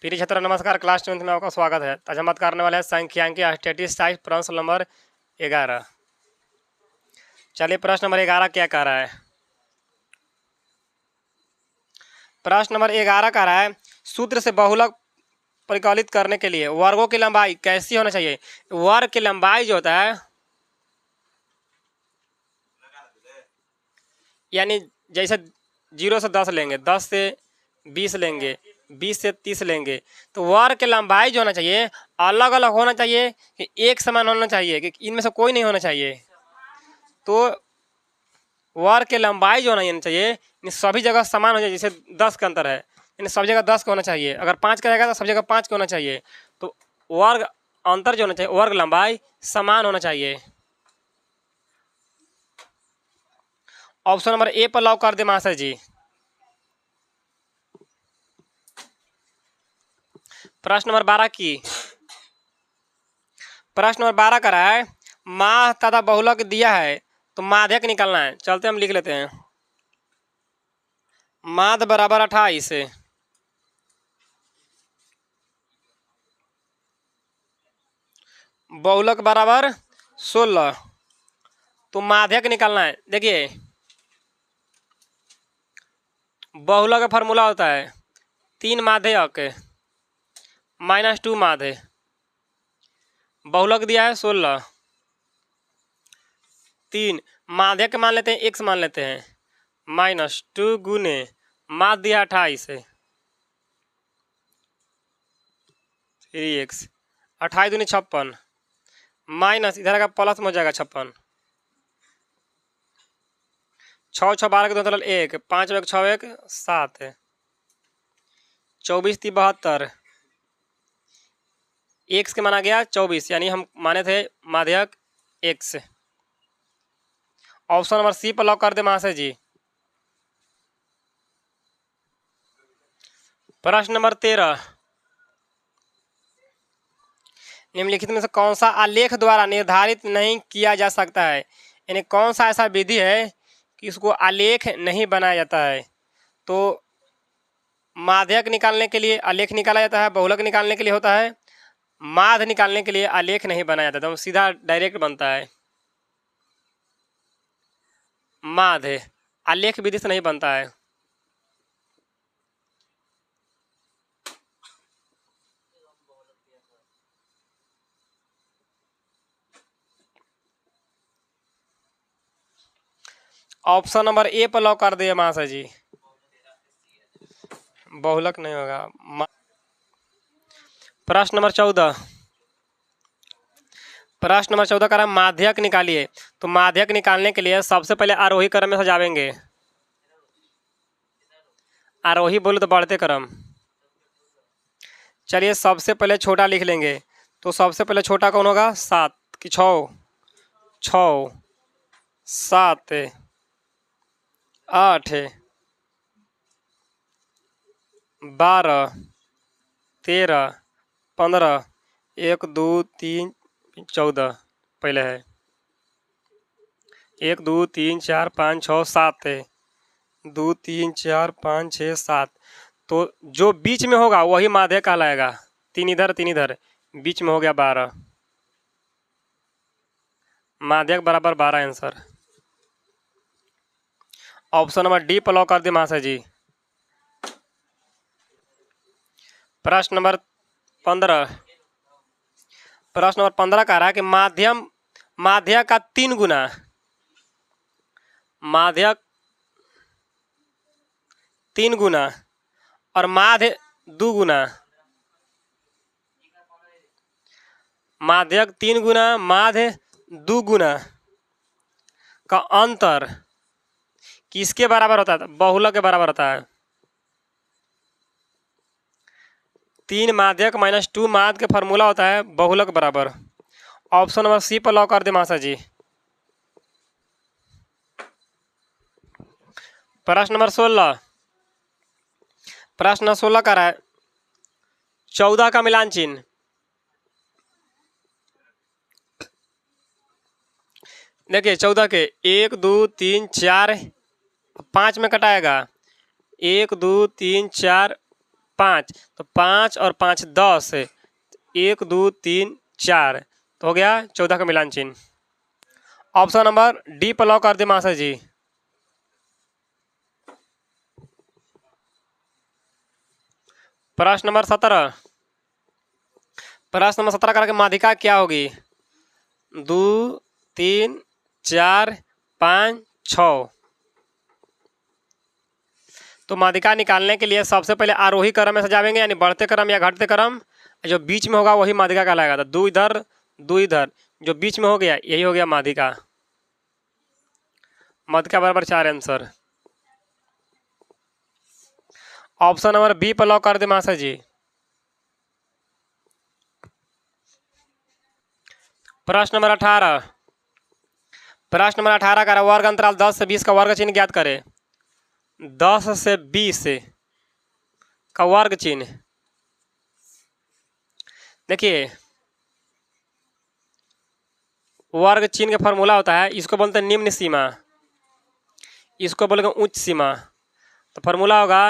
प्रिय छात्रों नमस्कार। क्लास 10th में आपका स्वागत है। आज हम बात करने वाले हैं सांख्यिकी स्टैटिस्टिक्स प्रश्न नंबर 11। चलिए प्रश्न नंबर 11 क्या कह रहा है। प्रश्न नंबर 11 कह रहा है सूत्र से बहुलक परिकलित करने के लिए वर्गों की लंबाई कैसी होना चाहिए। वर्ग की लंबाई जो होता है यानी जैसे 0 से 10 लेंगे, 10 से 20 लेंगे, 20 से 30 लेंगे, तो वर्ग की लंबाई जो होना चाहिए अलग अलग होना चाहिए कि एक समान होना चाहिए कि इनमें से कोई नहीं होना चाहिए। तो वर्ग की लंबाई जो होना चाहिए सभी जगह समान हो जाए। जैसे 10 का अंतर है यानी सब जगह 10 का होना चाहिए। अगर 5 का रहेगा तो सब जगह 5 का होना चाहिए। तो वर्ग अंतर जो होना चाहिए, वर्ग लंबाई समान होना चाहिए। ऑप्शन नंबर ए पर लॉक कर दे मास्टर जी। प्रश्न नंबर 12 की प्रश्न नंबर 12 का है माह तथा बहुलक दिया है तो माध्यक निकालना है। चलते हम लिख लेते हैं। माध्य बराबर 28, बहुलक बराबर 16। तो माध्यक निकालना है। देखिए बहुलक का फार्मूला होता है 3 माध्यक -2 माध्य। बहुलक दिया है 16, 3 माध्यक मान लेते हैं, x मान लेते हैं, -2 गुने माध्य दिया 28 है 3x, 28 दूनी 56 माइनस इधर का प्लस में हो जाएगा 56, 6 6 12 के 2 मतलब 1, 5 1 6 1 7 है, 24 3 72, x के माना गया 24 यानी हम माने थे माध्यक x। ऑप्शन नंबर सी पर लॉक कर दे महाशय जी। प्रश्न नंबर 13 निम्नलिखित में से कौन सा आलेख द्वारा निर्धारित नहीं किया जा सकता है। यानी कौन सा ऐसा विधि है कि उसको आलेख नहीं बनाया जाता है। तो माध्यक निकालने के लिए आलेख निकाला जाता है, बहुलक निकालने के लिए होता है, माध्य निकालने के लिए आलेख नहीं बनाया जाता, तो सीधा डायरेक्ट बनता है। माध्य आलेख विधि से नहीं बनता है। ऑप्शन नंबर ए पर लॉक कर दिए महाशय जी। बहुलक नहीं होगा। प्रश्न नंबर 14 प्रश्न नंबर 14 का नाम माध्यक निकालिए। तो माध्यक निकालने के लिए सबसे पहले आरोही क्रम में सजावेंगे। आरोही बोलो तो बढ़ते क्रम। चलिए सबसे पहले छोटा लिख लेंगे। तो सबसे पहले छोटा कौन होगा 7 कि 6 6 7 8 12 13 15 1 2 3 14 पहले है 1 2 3 4 5 6 7 है 2 3 4 5 6 7। तो जो बीच में होगा वही माध्यक कहलाएगा। 3 इधर 3 इधर, बीच में हो गया 12। माध्यक बराबर 12 आंसर। ऑप्शन नंबर डी पर लॉक कर दे महाशय जी। प्रश्न नंबर 15 प्रश्न नंबर 15 कह रहा है कि माध्यक का 3 गुना, माध्यक 3 गुना और माध्य 2 गुना, माध्यक 3 गुना माध्य 2 गुना का अंतर किसके बराबर होता है। बहुलक के बराबर होता है। 3 माध्यक -2 माध्य का फार्मूला होता है बहुलक बराबर। ऑप्शन नंबर सी पर लॉक कर दे मास्टर जी। प्रश्न नंबर 16 प्रश्न 16 का है 14 का मिलान चिन्ह। देखिए 14 के 1 2 3 4 5 में कटाएगा 1 2 3 4 5, तो 5 और 5 10, 1 2 3 4, तो हो गया 14 का मिलान चिन्ह। ऑप्शन नंबर डी पर लॉक कर दे मास्टर जी। प्रश्न नंबर 17, प्रश्न नंबर 17 करके माध्यिका क्या होगी? 2 3 4 5 6। तो माध्यिका निकालने के लिए सबसे पहले आरोही क्रम में सजावेंगे, यानी बढ़ते क्रम या घटते क्रम। जो बीच में होगा वही माध्यिका कहलाएगा। तो 2 इधर 2 इधर, जो बीच में हो गया यही हो गया माध्यिका। माध्यिका बराबर 4 आंसर। ऑप्शन नंबर बी पर लॉक कर दे मास्टर जी। प्रश्न नंबर 18, प्रश्न नंबर 18 का वर्ग अंतराल 10 से 20 का वर्ग चिन्ह ज्ञात करें। 10 से 20 का वर्ग चिन्ह, देखिए वर्ग चिन्ह का फॉर्मूला होता है, इसको बोलते हैं निम्न सीमा, इसको बोलेंगे उच्च सीमा। तो फॉर्मूला होगा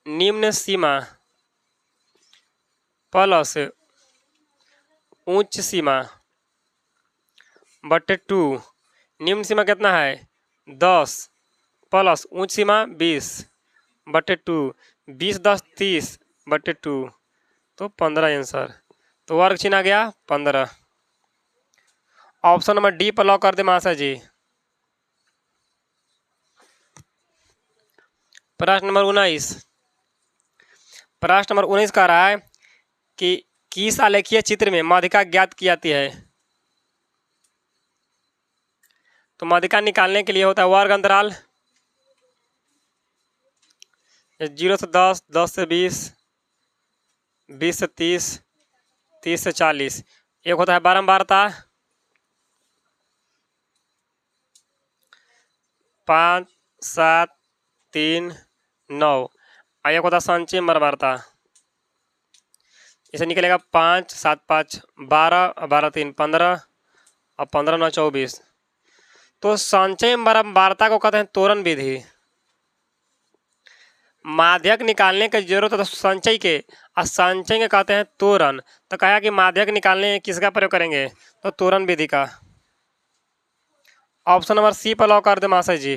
निम्न सीमा प्लस उच्च सीमा बटे 2। निम्न सीमा कितना है? 10 प्लस उच्च सीमा 20 बटे 2। 20 10 30 बटे 2, तो 15 आंसर। तो वर्ग चिन्ह आ गया 15। ऑप्शन नंबर डी पर लॉक कर दे मास्टर जी। प्रश्न नंबर 19, प्रश्न नंबर 19 कह रहा है कि किस आलेखीय चित्र में माध्यिका ज्ञात की जाती है? तो माध्यिका निकालने के लिए होता है वर्ग अंतराल 0 से 10, 10 से 20, 20 से 30, 30 से 40। एक होता है बारंबारता 5 7 3 9, और एक होता है संचय बारंबारता। इसे निकलेगा 5 7 5 12, और 12 3 15, और 15 9 24। तो संचय बारंबारता को कहते हैं तोरण विधि। माध्यक निकालने की जरूरत है तो संचय के, और संचय के कहते हैं तोरण। तो कहा कि माध्यक निकालने किसका प्रयोग करेंगे? तो तोरण विधि का। ऑप्शन नंबर सी पर लॉक कर दे मास्टर जी।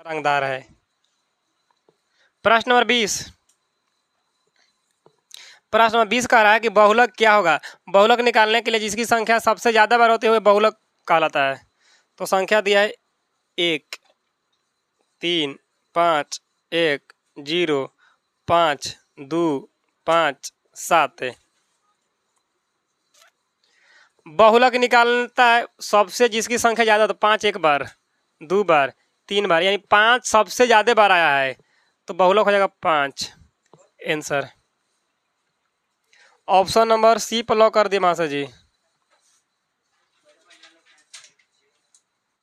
रंगदार है। प्रश्न नंबर 20, प्रश्न नंबर 20 कह रहा है कि बहुलक क्या होगा? बहुलक निकालने के लिए जिसकी संख्या सबसे ज्यादा बार होते हुए बहुलक कहलाता है। तो संख्या दिया है 1 3 5 1 0 5 2 5 7। बहुलक निकालता है सबसे जिसकी संख्या ज्यादा, तो 5 एक बार, 2 बार, 3 बार, यानी 5 सबसे ज्यादा बार आया है, तो बहुलक हो जाएगा 5 आंसर। ऑप्शन नंबर सी पर लॉक कर दिए मास्टर जी।